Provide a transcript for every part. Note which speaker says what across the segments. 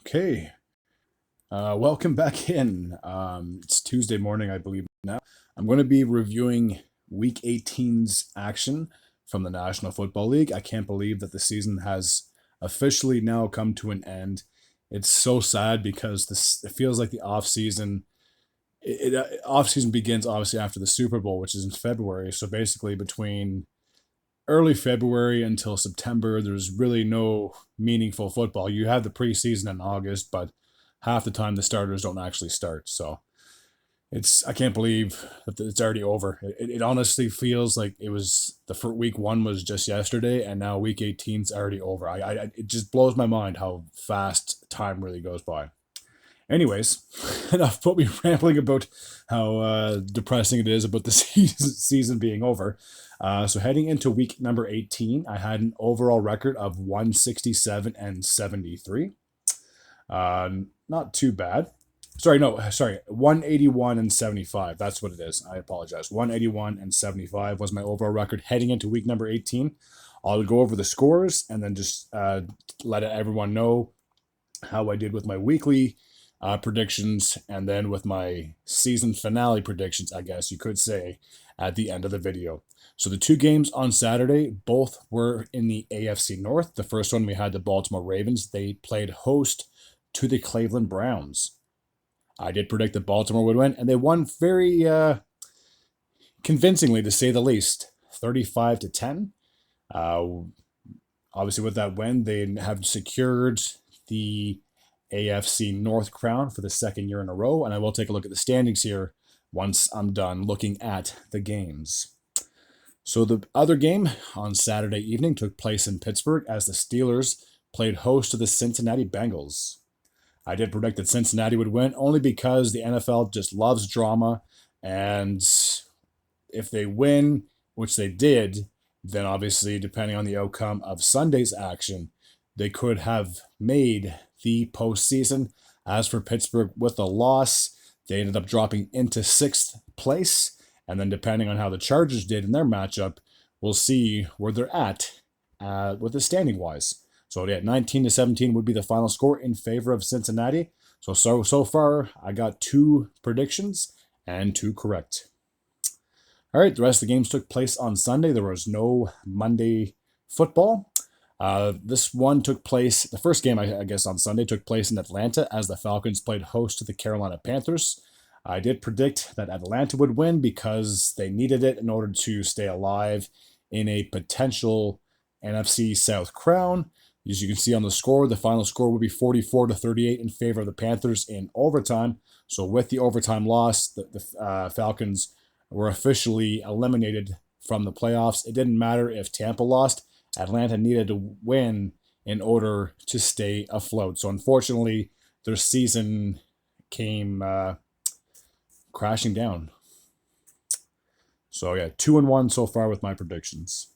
Speaker 1: Okay. Welcome back in. It's Tuesday morning, I believe now. I'm going to be reviewing Week 18's action from the National Football League. I can't believe that the season has officially now come to an end. It's so sad because it feels like the off season. Off season begins obviously after the Super Bowl, which is in February. So basically, between early February until September, there's really no meaningful football. You have the preseason in August, but half the time the starters don't actually start. So I can't believe that it's already over. It honestly feels like it was the first week one was just yesterday, and now week 18's already over. It just blows my mind how fast time really goes by. Anyways, enough put me rambling about how depressing it is about the season being over. So heading into week number 18, I had an overall record of 167 and 73. Not too bad. Sorry, no, sorry, 181 and 75. That's what it is. I apologize. 181 and 75 was my overall record heading into week number 18. I'll go over the scores and then just let everyone know how I did with my weekly predictions, and then with my season finale predictions, I guess you could say, at the end of the video. So the two games on Saturday, both were in the AFC North. The first one, we had the Baltimore Ravens. They played host to the Cleveland Browns. I did predict that Baltimore would win, and they won very convincingly, to say the least, 35-10. Uh, Obviously, with that win, they have secured the AFC North crown for the second year in a row. And I will take a look at the standings here once I'm done looking at the games. So the other game on Saturday evening took place in Pittsburgh as the Steelers played host to the Cincinnati Bengals. I did predict that Cincinnati would win only because the NFL just loves drama. And if they win, which they did, then obviously, depending on the outcome of Sunday's action, they could have made the postseason. As for Pittsburgh, with a loss, they ended up dropping into sixth place. And then, depending on how the Chargers did in their matchup, we'll see where they're at with the standing wise. So, yeah, 19-17 would be the final score in favor of Cincinnati. So far, I got two predictions and two correct. All right, the rest of the games took place on Sunday. There was no Monday football. This one took place, the first game, I guess, on Sunday took place in Atlanta as the Falcons played host to the Carolina Panthers. I did predict that Atlanta would win because they needed it in order to stay alive in a potential NFC South crown. As you can see on the score, the final score would be 44-38 in favor of the Panthers in overtime. So with the overtime loss, the Falcons were officially eliminated from the playoffs. It didn't matter if Tampa lost. Atlanta needed to win in order to stay afloat. So unfortunately, their season came crashing down. So yeah, 2-1 so far with my predictions.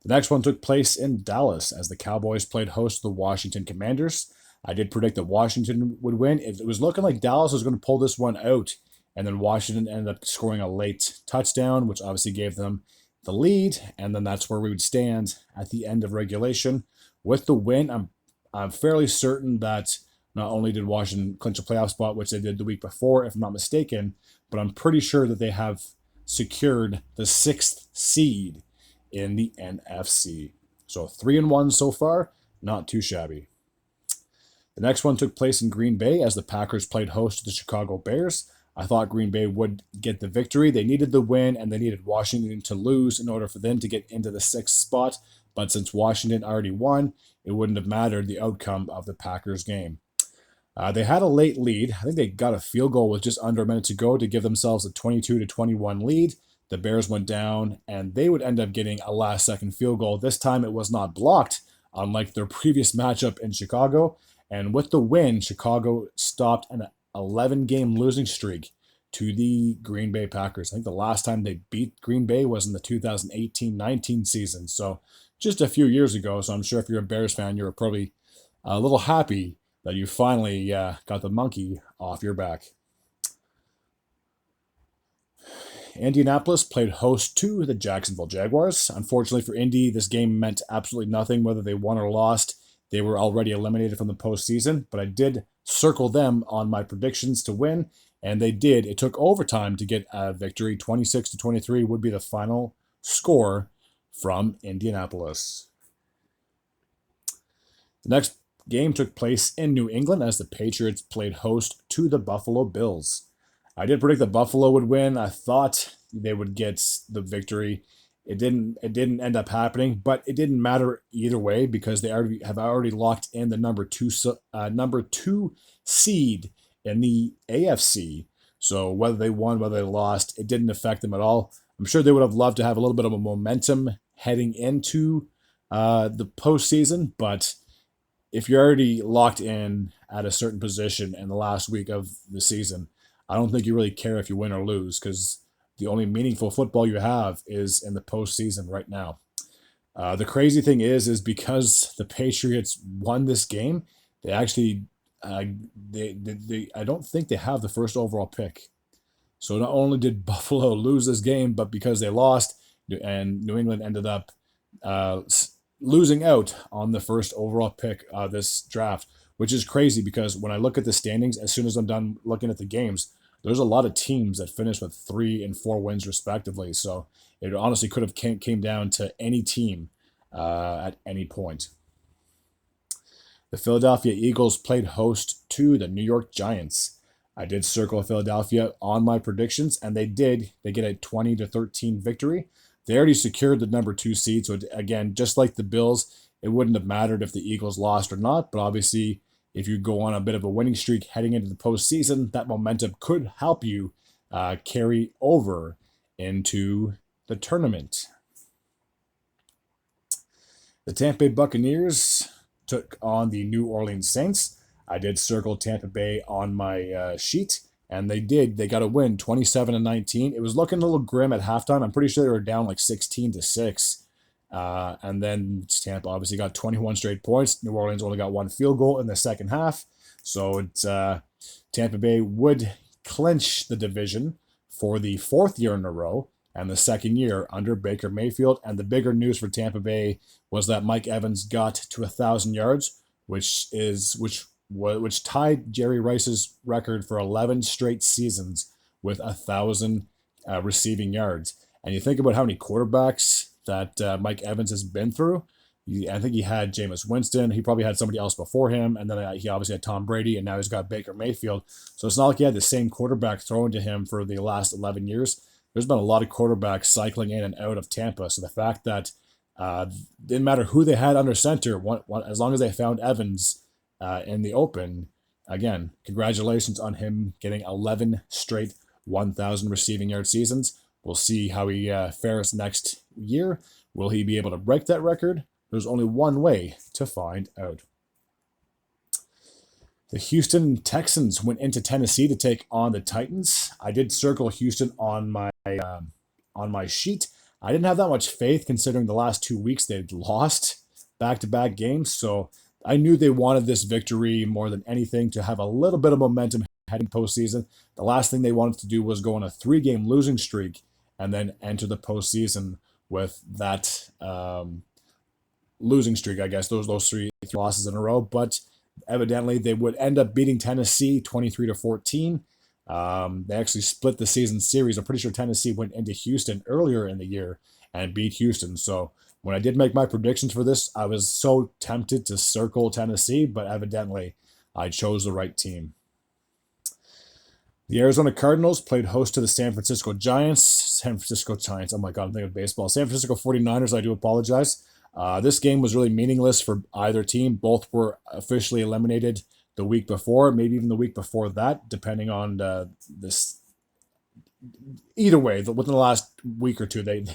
Speaker 1: The next one took place in Dallas as the Cowboys played host to the Washington Commanders. I did predict that Washington would win. It was looking like Dallas was going to pull this one out, and then Washington ended up scoring a late touchdown, which obviously gave them the lead, and then that's where we would stand at the end of regulation. With the win, I'm fairly certain that not only did Washington clinch a playoff spot, which they did the week before, if I'm not mistaken, but I'm pretty sure that they have secured the sixth seed in the NFC. So 3-1 so far, not too shabby. The next one took place in Green Bay as the Packers played host to the Chicago Bears. I thought Green Bay would get the victory. They needed the win, and they needed Washington to lose in order for them to get into the sixth spot. But since Washington already won, it wouldn't have mattered the outcome of the Packers game. They had a late lead. I think they got a field goal with just under a minute to go to give themselves a 22-21 lead. The Bears went down, and they would end up getting a last-second field goal. This time it was not blocked, unlike their previous matchup in Chicago. And with the win, Chicago stopped an 11-game losing streak to the Green Bay Packers. I think the last time they beat Green Bay was in the 2018-19 season, so just a few years ago. So I'm sure if you're a Bears fan, you're probably a little happy that you finally got the monkey off your back. Indianapolis played host to the Jacksonville Jaguars. Unfortunately for Indy, this game meant absolutely nothing whether they won or lost. they were already eliminated from the postseason, but I did circle them on my predictions to win, and they did. It took overtime to get a victory. 26-23 would be the final score from Indianapolis. The next game took place in New England as the Patriots played host to the Buffalo Bills. I did predict that Buffalo would win. I thought they would get the victory. It didn't end up happening, but it didn't matter either way because they have already locked in the number two seed in the AFC. So whether they won, whether they lost, it didn't affect them at all. I'm sure they would have loved to have a little bit of a momentum heading into the postseason, but if you're already locked in at a certain position in the last week of the season, I don't think you really care if you win or lose because the only meaningful football you have is in the postseason right now. The crazy thing is because the Patriots won this game, they actually I don't think they have the first overall pick. So not only did Buffalo lose this game, but because they lost, and New England ended up losing out on the first overall pick this draft, which is crazy because when I look at the standings, as soon as I'm done looking at the games, there's a lot of teams that finished with 3 and 4 wins respectively. So it honestly could have came down to any team at any point. The Philadelphia Eagles played host to the New York Giants. I did circle Philadelphia on my predictions, and they did. They get a 20-13 victory. They already secured the number 2 seed, so again, just like the Bills, it wouldn't have mattered if the Eagles lost or not, but obviously if you go on a bit of a winning streak heading into the postseason, that momentum could help you carry over into the tournament. The Tampa Bay Buccaneers took on the New Orleans Saints. I did circle Tampa Bay on my sheet, and they did. They got a win, 27-19. It was looking a little grim at halftime. I'm pretty sure they were down like 16-6. And then Tampa obviously got 21 straight points. New Orleans only got 1 field goal in the second half. So it's Tampa Bay would clinch the division for the 4th year in a row and the 2nd year under Baker Mayfield. And the bigger news for Tampa Bay was that Mike Evans got to 1,000 yards, which tied Jerry Rice's record for 11 straight seasons with 1,000 receiving yards. And you think about how many quarterbacks that Mike Evans has been through. I think he had Jameis Winston. He probably had somebody else before him. And then he obviously had Tom Brady, and now he's got Baker Mayfield. So it's not like he had the same quarterback thrown to him for the last 11 years. There's been a lot of quarterbacks cycling in and out of Tampa. So the fact that didn't matter who they had under center, as long as they found Evans in the open, again, congratulations on him getting 11 straight 1,000 receiving yard seasons. We'll see how he fares next year. Will he be able to break that record? There's only one way to find out. The Houston Texans went into Tennessee to take on the Titans. I did circle Houston on my sheet. I didn't have that much faith considering the last 2 weeks they'd lost back-to-back games. So I knew they wanted this victory more than anything to have a little bit of momentum heading postseason. The last thing they wanted to do was go on a 3-game losing streak and then enter the postseason with that losing streak, I guess, those three losses in a row. But evidently, they would end up beating Tennessee 23-14. They actually split the season series. I'm pretty sure Tennessee went into Houston earlier in the year and beat Houston. So when I did make my predictions for this, I was so tempted to circle Tennessee, but evidently I chose the right team. The Arizona Cardinals played host to the San Francisco Giants. Oh my God, I'm thinking of baseball. San Francisco 49ers, I do apologize. This game was really meaningless for either team. Both were officially eliminated the week before, maybe even the week before that, depending on this. Either way, within the last week or two, they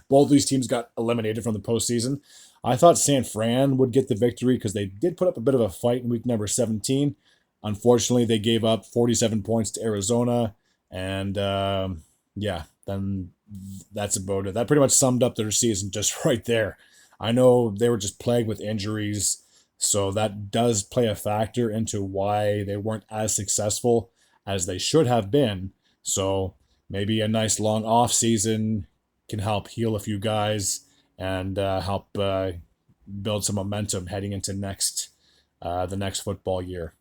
Speaker 1: both these teams got eliminated from the postseason. I thought San Fran would get the victory because they did put up a bit of a fight in week number 17. Unfortunately, they gave up 47 points to Arizona, and then that's about it. That pretty much summed up their season just right there. I know they were just plagued with injuries, so that does play a factor into why they weren't as successful as they should have been. So maybe a nice long off season can help heal a few guys and help build some momentum heading into the next football year.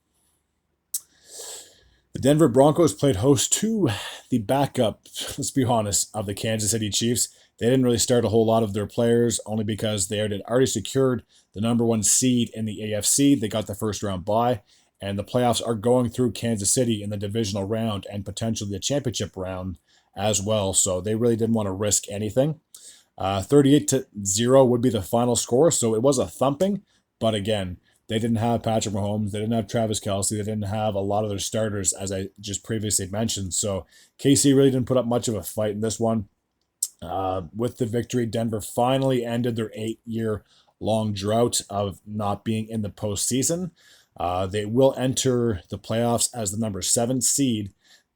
Speaker 1: The Denver Broncos played host to the backup, let's be honest, of the Kansas City Chiefs. They didn't really start a whole lot of their players, only because they had already secured the number one seed in the AFC. They got the first round bye, and the playoffs are going through Kansas City in the divisional round and potentially the championship round as well. So they really didn't want to risk anything. 38-0 would be the final score, so it was a thumping, but again, they didn't have Patrick Mahomes. They didn't have Travis Kelce. They didn't have a lot of their starters, as I just previously mentioned. So KC really didn't put up much of a fight in this one. With the victory, Denver finally ended their 8-year long drought of not being in the postseason. They will enter the playoffs as the number 7 seed.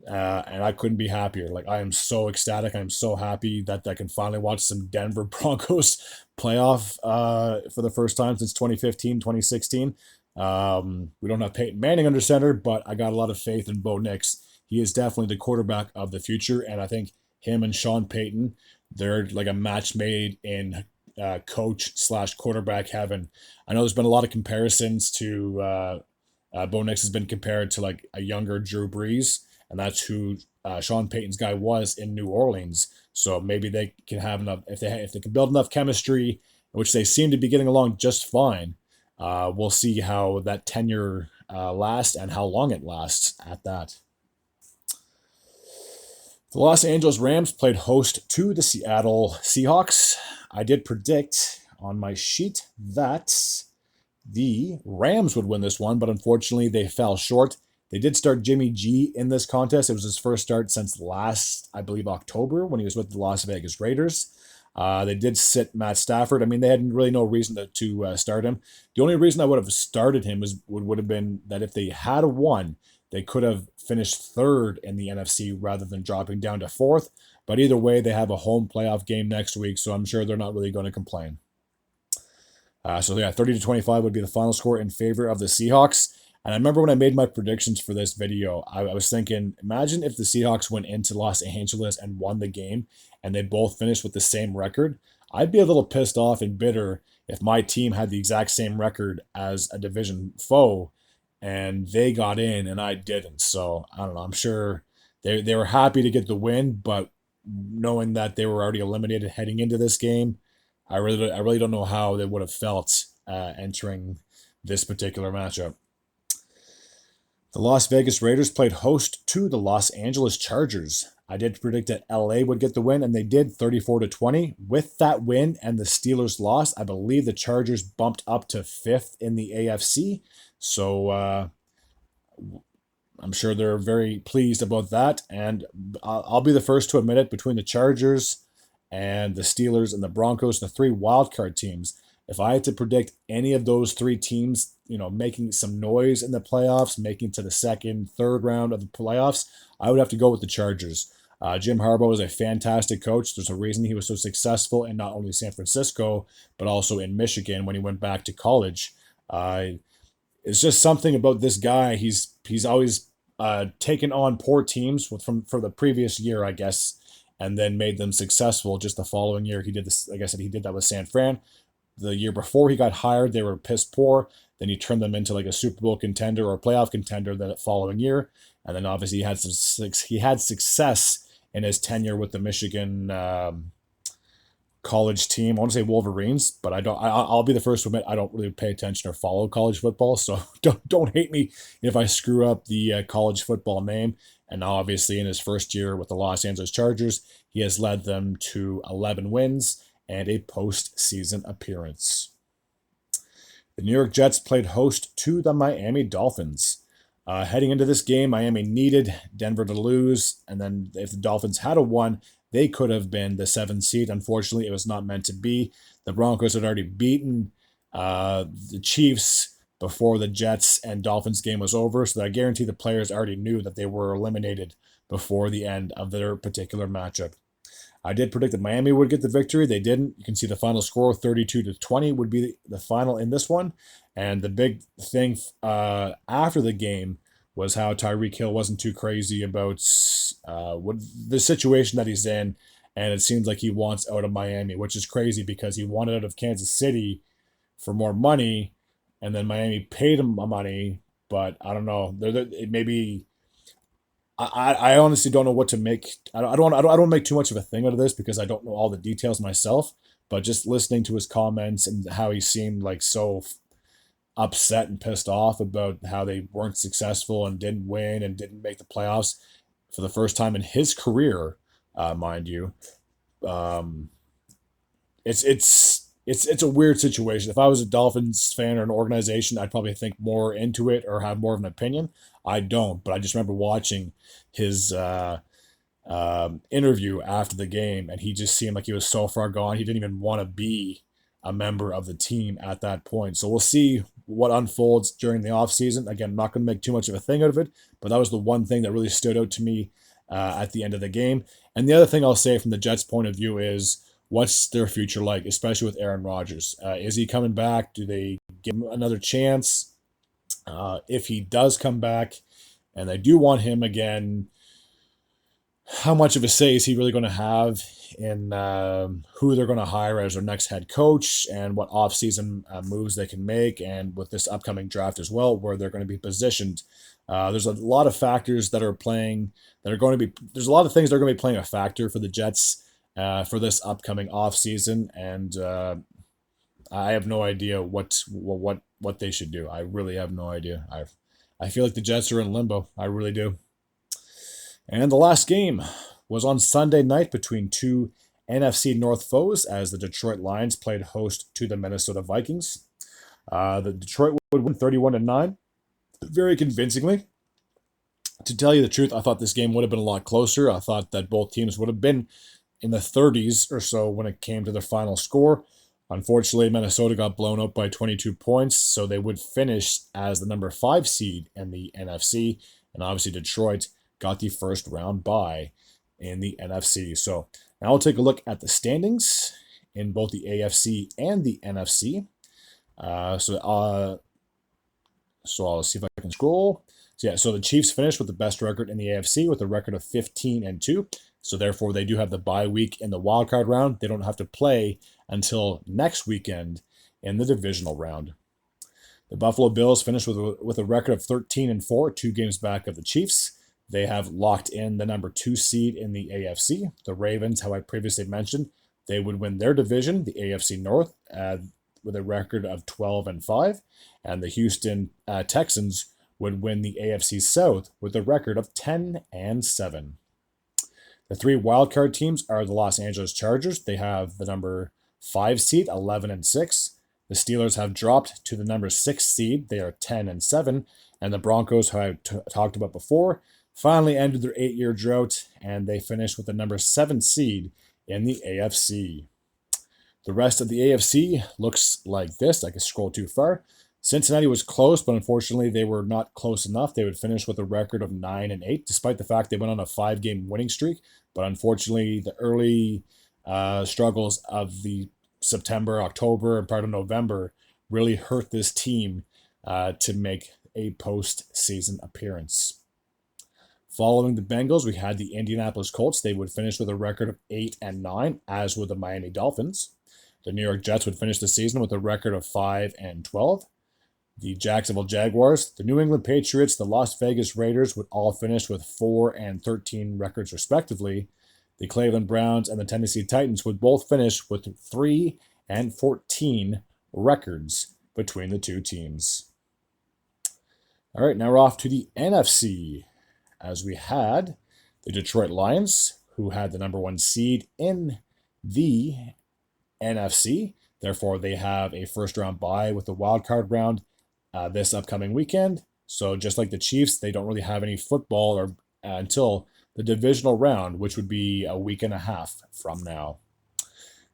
Speaker 1: And I couldn't be happier. Like, I am so ecstatic. I'm so happy that I can finally watch some Denver Broncos playoff for the first time since 2015, 2016. We don't have Peyton Manning under center, but I got a lot of faith in Bo Nix. He is definitely the quarterback of the future, and I think him and Sean Payton, they're like a match made in coach/quarterback heaven. I know there's been a lot of comparisons to Bo Nix has been compared to like a younger Drew Brees, and that's who Sean Payton's guy was in New Orleans. So maybe they can have enough if they can build enough chemistry, which they seem to be getting along just fine. We'll see how that tenure lasts and how long it lasts at that. The Los Angeles Rams played host to the Seattle Seahawks. I did predict on my sheet that the Rams would win this one, but unfortunately they fell short. They did start Jimmy G in this contest. It was his first start since last, I believe, October when he was with the Las Vegas Raiders. They did sit Matt Stafford. I mean, they had really no reason to start him. The only reason I would have started him would have been that if they had won, they could have finished third in the NFC rather than dropping down to fourth. But either way, they have a home playoff game next week, so I'm sure they're not really going to complain. 30-25 would be the final score in favor of the Seahawks. And I remember when I made my predictions for this video, I was thinking, imagine if the Seahawks went into Los Angeles and won the game, and they both finished with the same record. I'd be a little pissed off and bitter if my team had the exact same record as a division foe, and they got in and I didn't. So I don't know. I'm sure they were happy to get the win, but knowing that they were already eliminated heading into this game, I really don't know how they would have felt entering this particular matchup. The Las Vegas Raiders played host to the Los Angeles Chargers. I did predict that LA would get the win, and they did, 34-20. With that win and the Steelers' loss, I believe the Chargers bumped up to 5th in the AFC. So I'm sure they're very pleased about that. And I'll be the first to admit it, between the Chargers and the Steelers and the Broncos, the 3 wildcard teams, if I had to predict any of those 3 teams, making some noise in the playoffs, making to the second, third round of the playoffs, I would have to go with the Chargers. Jim Harbaugh is a fantastic coach. There's a reason he was so successful in not only San Francisco, but also in Michigan when he went back to college. It's just something about this guy. He's always taken on poor teams for the previous year, I guess, and then made them successful just the following year. He did this, like I said, he did that with San Fran. The year before he got hired, they were piss poor. Then he turned them into like a Super Bowl contender or a playoff contender the following year. And then obviously he had success in his tenure with the Michigan college team. I want to say Wolverines, but I'll be the first to admit I don't really pay attention or follow college football. So don't hate me if I screw up the college football name. And now obviously in his first year with the Los Angeles Chargers, he has led them to 11 wins and a postseason appearance. The New York Jets played host to the Miami Dolphins. Heading into this game, Miami needed Denver to lose, and then if the Dolphins had won, they could have been the 7th seed. Unfortunately, it was not meant to be. The Broncos had already beaten the Chiefs before the Jets and Dolphins game was over, so I guarantee the players already knew that they were eliminated before the end of their particular matchup. I did predict that Miami would get the victory. They didn't. You can see the final score, 32-20, would be the final in this one. And the big thing after the game was how Tyreek Hill wasn't too crazy about the situation that he's in. And it seems like he wants out of Miami, which is crazy because he wanted out of Kansas City for more money, and then Miami paid him money. But I don't know. It maybe I honestly don't know what to make. I don't make too much of a thing out of this because I don't know all the details myself. But just listening to his comments and how he seemed like so upset and pissed off about how they weren't successful and didn't win and didn't make the playoffs for the first time in his career, mind you. Um, it's a weird situation. If I was a Dolphins fan or an organization, I'd probably think more into it or have more of an opinion. I don't, but I just remember watching his interview after the game, and he just seemed like he was so far gone. He didn't even want to be a member of the team at that point. So we'll see what unfolds during the offseason. Again, I'm not going to make too much of a thing out of it, but that was the one thing that really stood out to me at the end of the game. And the other thing I'll say from the Jets' point of view is what's their future like, especially with Aaron Rodgers? Is he coming back? Do they give him another chance? If he does come back and they do want him again, how much of a say is he really going to have in who they're going to hire as their next head coach and what offseason moves they can make, and with this upcoming draft as well, where they're going to be positioned? There's a lot of factors that are playing that are going to be. There's a lot of things that are going to be playing a factor for the Jets for this upcoming offseason, and I have no idea what they should do. I really have no idea. I feel like the Jets are in limbo. I really do. And the last game was on Sunday night between two NFC North foes as the Detroit Lions played host to the Minnesota Vikings. The Detroit would win 31-9, very convincingly. To tell you the truth, I thought this game would have been a lot closer. I thought that both teams would have been in the 30s or so when it came to their final score. Unfortunately, Minnesota got blown up by 22 points, so they would finish as the number 5 seed in the NFC. And obviously, Detroit got the first round bye in the NFC. So now we'll take a look at the standings in both the AFC and the NFC. So I'll see if I can scroll. So the Chiefs finished with the best record in the AFC with a record of 15-2. So therefore, they do have the bye week in the wildcard round. They don't have to play until next weekend in the divisional round. The Buffalo Bills finished with a record of 13-4, 2 games back of the Chiefs. They have locked in the number 2 seed in the AFC. The Ravens, how I previously mentioned, they would win their division, the AFC North, with a record of 12-5. And the Houston Texans would win the AFC South with a record of 10-7. The 3 wildcard teams are the Los Angeles Chargers. They have the number 5 seed, 11-6. The Steelers have dropped to the number 6 seed. They are 10-7. And the Broncos, who I talked about before, finally ended their 8-year drought, and they finished with the number 7 seed in the AFC. The rest of the AFC looks like this. I can scroll too far. Cincinnati was close, but unfortunately they were not close enough. They would finish with a record of 9-8, despite the fact they went on a 5-game winning streak. But unfortunately, the early struggles of the September, October, and part of November really hurt this team to make a postseason appearance. Following the Bengals, we had the Indianapolis Colts. They would finish with a record of 8-9, as would the Miami Dolphins. The New York Jets would finish the season with a record of 5-12. The Jacksonville Jaguars, the New England Patriots, the Las Vegas Raiders would all finish with 4-13 records respectively. The Cleveland Browns and the Tennessee Titans would both finish with 3-14 records between the two teams. All right, now we're off to the NFC, as we had the Detroit Lions, who had the number 1 seed in the NFC. Therefore, they have a first-round bye with the wild card round this upcoming weekend. So just like the Chiefs, they don't really have any football until the divisional round, which would be a week and a half from now.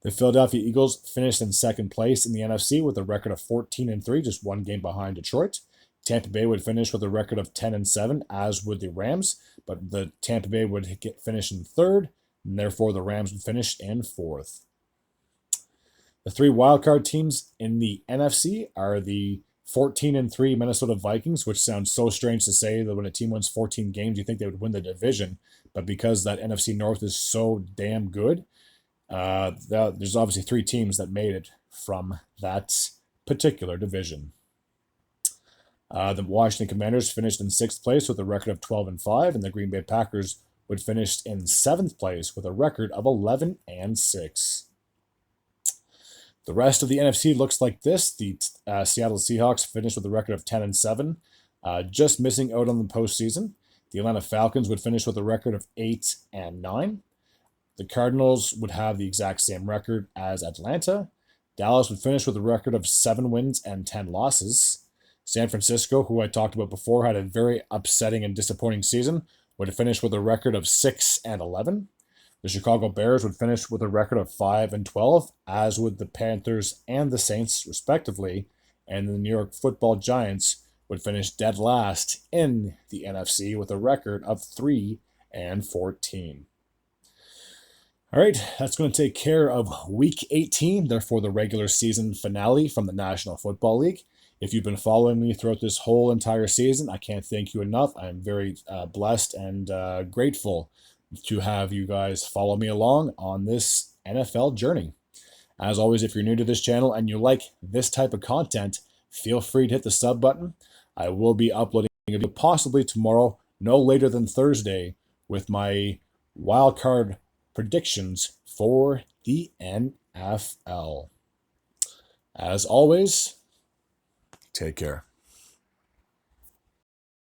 Speaker 1: The Philadelphia Eagles finished in second place in the NFC with a record of 14-3, just 1 game behind Detroit. Tampa Bay would finish with a record of 10-7, as would the Rams, but the Tampa Bay would finish in third, and therefore the Rams would finish in fourth. The 3 wildcard teams in the NFC are the 14-3 Minnesota Vikings, which sounds so strange to say that when a team wins 14 games, you think they would win the division. But because that NFC North is so damn good, there's obviously 3 teams that made it from that particular division. The Washington Commanders finished in 6th place with a record of 12-5, and the Green Bay Packers would finish in 7th place with a record of 11-6. The rest of the NFC looks like this. The Seattle Seahawks finished with a record of 10-7, just missing out on the postseason. The Atlanta Falcons would finish with a record of 8-9. The Cardinals would have the exact same record as Atlanta. Dallas would finish with a record of 7 wins and 10 losses. San Francisco, who I talked about before, had a very upsetting and disappointing season, would finish with a record of 6-11. The Chicago Bears would finish with a record of 5-12, as would the Panthers and the Saints, respectively. And the New York Football Giants would finish dead last in the NFC with a record of 3-14. All right, that's going to take care of Week 18, therefore the regular season finale from the National Football League. If you've been following me throughout this whole entire season, I can't thank you enough. I'm very blessed and grateful to have you guys follow me along on this NFL journey. As always, if you're new to this channel and you like this type of content, feel free to hit the sub button. I will be uploading a video possibly tomorrow, no later than Thursday, with my wildcard predictions for the NFL. As always, take care.